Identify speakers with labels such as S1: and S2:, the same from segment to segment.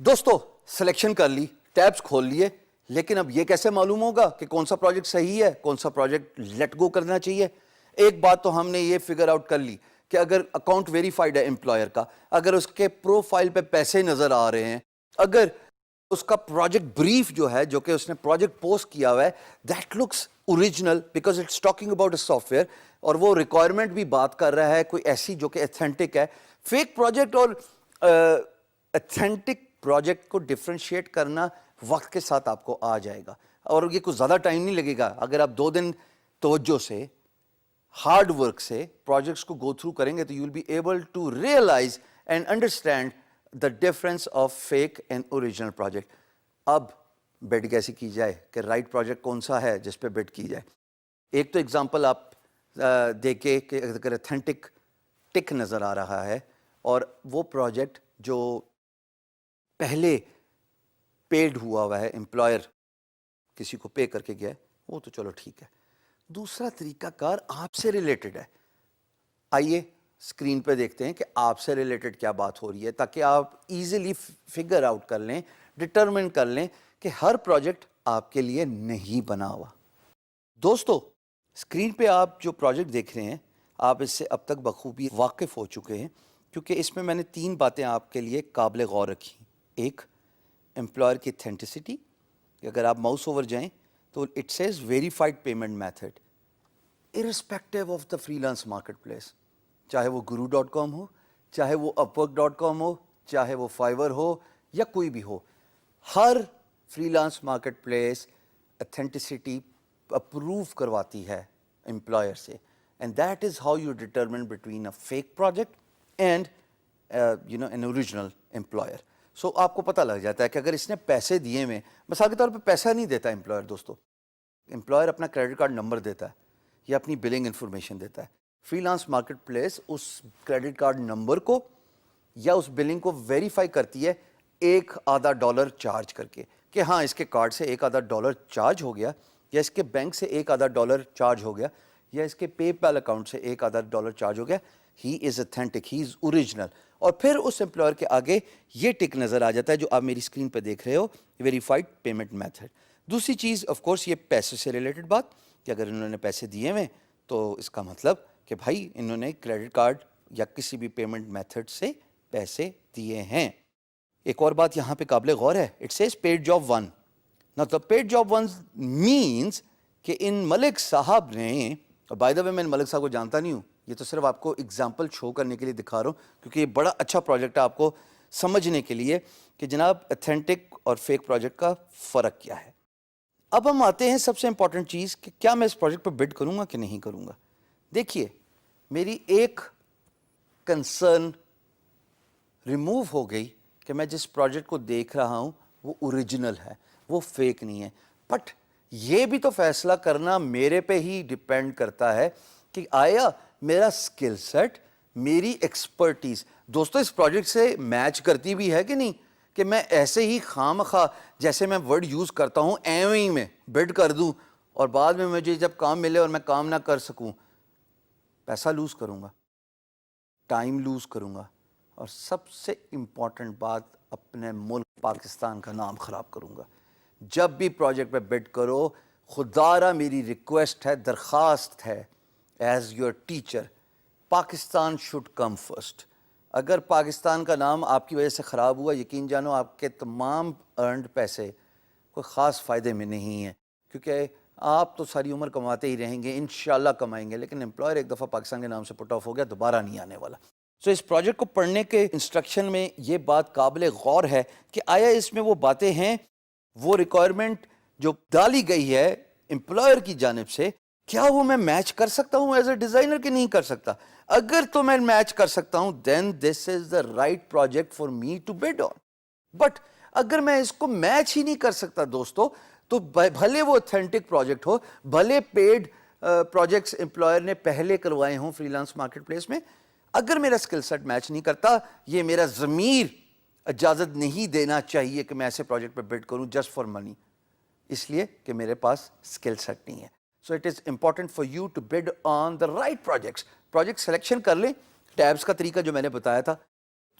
S1: دوستو سلیکشن کر لی, ٹیبز کھول لیے, لیکن اب یہ کیسے معلوم ہوگا کہ کون سا پروجیکٹ صحیح ہے, کون سا پروجیکٹ لیٹ گو کرنا چاہیے؟ ایک بات تو ہم نے یہ فگر آؤٹ کر لی کہ اگر اکاؤنٹ ویریفائڈ ہے امپلائر کا, اگر اس کے پروفائل پہ پیسے نظر آ رہے ہیں, اگر اس کا پروجیکٹ بریف جو ہے جو کہ اس نے پروجیکٹ پوسٹ کیا ہوا ہے that looks original because it's talking about a software, اور وہ ریکوائرمنٹ بھی بات کر رہا ہے کوئی ایسی جو کہ ایتھینٹک ہے. فیک پروجیکٹ اور ایتھینٹک پروجیکٹ کو ڈفرینشیٹ کرنا وقت کے ساتھ آپ کو آ جائے گا, اور یہ کچھ زیادہ ٹائم نہیں لگے گا. اگر آپ 2 دن توجہ سے, ہارڈ ورک سے پروجیکٹس کو گو تھرو کریں گے تو you will be able to realize and understand the difference of fake and original project. اب بڈ کیسی کی جائے کہ رائٹ پروجیکٹ کون سا ہے جس پہ بڈ کی جائے؟ ایک تو اگزامپل آپ دیکھیں کہ اگر ایتھینٹک ٹک نظر آ رہا ہے اور وہ پروجیکٹ جو پہلے پیڈ ہوا ہے, امپلائر کسی کو پے کر کے گیا ہے, وہ تو چلو ٹھیک ہے. دوسرا طریقہ کار آپ سے ریلیٹڈ ہے. آئیے اسکرین پہ دیکھتے ہیں کہ آپ سے ریلیٹڈ کیا بات ہو رہی ہے, تاکہ آپ ایزیلی فگر آؤٹ کر لیں, ڈٹرمن کر لیں کہ ہر پروجیکٹ آپ کے لیے نہیں بنا ہوا. دوستو اسکرین پہ آپ جو پروجیکٹ دیکھ رہے ہیں آپ اس سے اب تک بخوبی واقف ہو چکے ہیں, کیونکہ اس میں نے 3 باتیں آپ کے لیے قابل غور رکھی. ایک, امپلائر کی اتھینٹسٹی. اگر آپ ماؤس اوور جائیں تو it says verified payment method irrespective of the free lance market place, چاہے وہ guru.com ہو, چاہے وہ upwork.com ہو, چاہے وہ فائور ہو یا کوئی بھی ہو, ہر freelance marketplace authenticity approve کرواتی ہے امپلائر سے, and that is how you determine between a fake project and an original employer. So آپ کو پتہ لگ جاتا ہے کہ اگر اس نے پیسے دیے ہوئے, مثال کے طور پہ پیسہ نہیں دیتا امپلائر, دوستو امپلائر اپنا کریڈٹ کارڈ نمبر دیتا ہے یا اپنی بلنگ انفارمیشن دیتا ہے. فری لانس مارکیٹ پلیس اس کریڈٹ کارڈ نمبر کو یا اس بلنگ کو ویریفائی کرتی ہے $1.5 چارج کر کے, کہ ہاں اس کے کارڈ سے $1.5 چارج ہو گیا, یا اس کے بینک سے $1.5 چارج ہو گیا, یا اس کے پے پال اکاؤنٹ سے $1.5 چارج ہو گیا. ہی از اتھینٹک, ہی از اوریجنل. اور پھر اس امپلائر کے آگے یہ ٹک نظر آ جاتا ہے جو آپ میری اسکرین پہ دیکھ رہے ہو, ویریفائڈ پیمنٹ میتھڈ. دوسری چیز آف کورس یہ پیسے سے ریلیٹڈ بات, کہ اگر انہوں نے پیسے دیے ہوئے تو اس کا مطلب کہ بھائی انہوں نے کریڈٹ کارڈ یا کسی بھی پیمنٹ میتھڈ سے پیسے دیے ہیں. ایک اور بات یہاں پہ قابل غور ہے, اٹ سیز پیڈ جاب 1. نا تو پیڈ جاب 1 مینس کہ ان ملک صاحب نے, بائی دا وے میں ان ملک صاحب کو جانتا نہیں ہوں, یہ تو صرف آپ کو اگزامپل شو کرنے کے لیے دکھا رہا ہوں, کیونکہ یہ بڑا اچھا پروجیکٹ ہے آپ کو سمجھنے کے لیے کہ جناب ایتھینٹک اور فیک پروجیکٹ کا فرق کیا ہے. اب ہم آتے ہیں سب سے امپورٹنٹ چیز کہ کیا میں اس پروجیکٹ پہ بڈ کروں گا کہ نہیں کروں گا. دیکھیے میری ایک کنسرن ریموو ہو گئی کہ میں جس پروجیکٹ کو دیکھ رہا ہوں وہ اوریجنل ہے, وہ فیک نہیں ہے. بٹ یہ بھی تو فیصلہ کرنا میرے پہ ہی ڈپینڈ کرتا ہے کہ آیا میرا سکل سیٹ, میری ایکسپرٹیز دوستو اس پروجیکٹ سے میچ کرتی بھی ہے کہ نہیں, کہ میں ایسے ہی خام خواہ جیسے میں ورڈ یوز کرتا ہوں ایویں ہی میں بڈ کر دوں اور بعد میں مجھے جب کام ملے اور میں کام نہ کر سکوں, پیسہ لوز کروں گا, ٹائم لوز کروں گا, اور سب سے امپورٹنٹ بات اپنے ملک پاکستان کا نام خراب کروں گا. جب بھی پروجیکٹ پہ بڈ کرو, خدارہ میری ریکویسٹ ہے, درخواست ہے, as your teacher, Pakistan should come first. اگر پاکستان کا نام آپ کی وجہ سے خراب ہوا, یقین جانو آپ کے تمام ارنڈ پیسے کوئی خاص فائدے میں نہیں ہیں, کیونکہ آپ تو ساری عمر کماتے ہی رہیں گے, انشاءاللہ کمائیں گے, لیکن امپلائر ایک دفعہ پاکستان کے نام سے پٹ آف ہو گیا, دوبارہ نہیں آنے والا. سو اس پروجیکٹ کو پڑھنے کے انسٹرکشن میں یہ بات قابل غور ہے کہ آیا اس میں وہ باتیں ہیں, وہ ریکوائرمنٹ جو ڈالی گئی ہے امپلائر کی جانب سے, کیا وہ میں میچ کر سکتا ہوں ایز اے ڈیزائنر کہ نہیں کر سکتا. اگر تو میں میچ کر سکتا ہوں then this is the right project for me to bid on. But اگر میں اس کو میچ ہی نہیں کر سکتا دوستو, تو بھلے وہ اتھینٹک پروجیکٹ ہو, بھلے پیڈ پروجیکٹس امپلائر نے پہلے کروائے ہوں فری لانس مارکیٹ پلیس میں, اگر میرا اسکل سیٹ میچ نہیں کرتا, یہ میرا ضمیر اجازت نہیں دینا چاہیے کہ میں ایسے پروجیکٹ پہ بڈ کروں جسٹ فار منی, اس لیے کہ میرے پاس اسکل سیٹ نہیں ہے. So it is important for you to bid on the right projects. Project selection کر لیں, ٹیبس کا طریقہ جو میں نے بتایا تھا,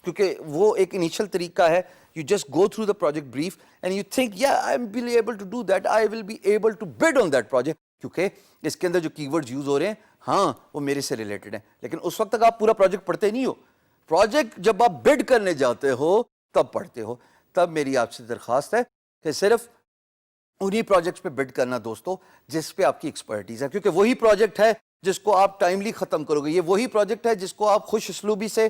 S1: کیونکہ وہ ایک انیشل طریقہ ہے. You just go through the project brief and you think, yeah, I will be able to do that, I will be able to bid on that project. کیونکہ اس کے اندر جو کی ورڈز یوز ہو رہے ہیں ہاں وہ میرے سے ریلیٹڈ ہیں. لیکن اس وقت تک آپ پورا پروجیکٹ پڑھتے نہیں ہو. پروجیکٹ جب آپ بڈ کرنے جاتے ہو تب پڑھتے ہو. تب میری آپ سے درخواست ہے کہ صرف انہی پروجیکٹس پہ بڈ کرنا دوستو جس پہ آپ کی ایکسپرٹیز ہے, کیونکہ وہی پروجیکٹ ہے جس کو آپ ٹائملی ختم کرو گے. یہ وہی پروجیکٹ ہے جس کو آپ خوش اسلوبی سے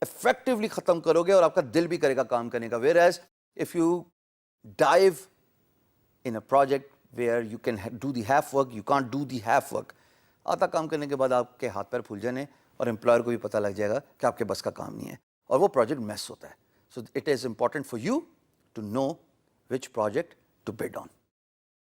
S1: افیکٹولی ختم کرو گے اور آپ کا دل بھی کرے گا کام کرنے کا. Whereas if you dive in a project where you can do the half work, you can't do the half work, آدھا کام کرنے کے بعد آپ کے ہاتھ پیر پھول جانے اور امپلائر کو بھی پتہ لگ جائے گا کہ آپ کے بس کا کام نہیں ہے اور وہ پروجیکٹ میس ہوتا ہے. So it is important for you to know which project to bid on.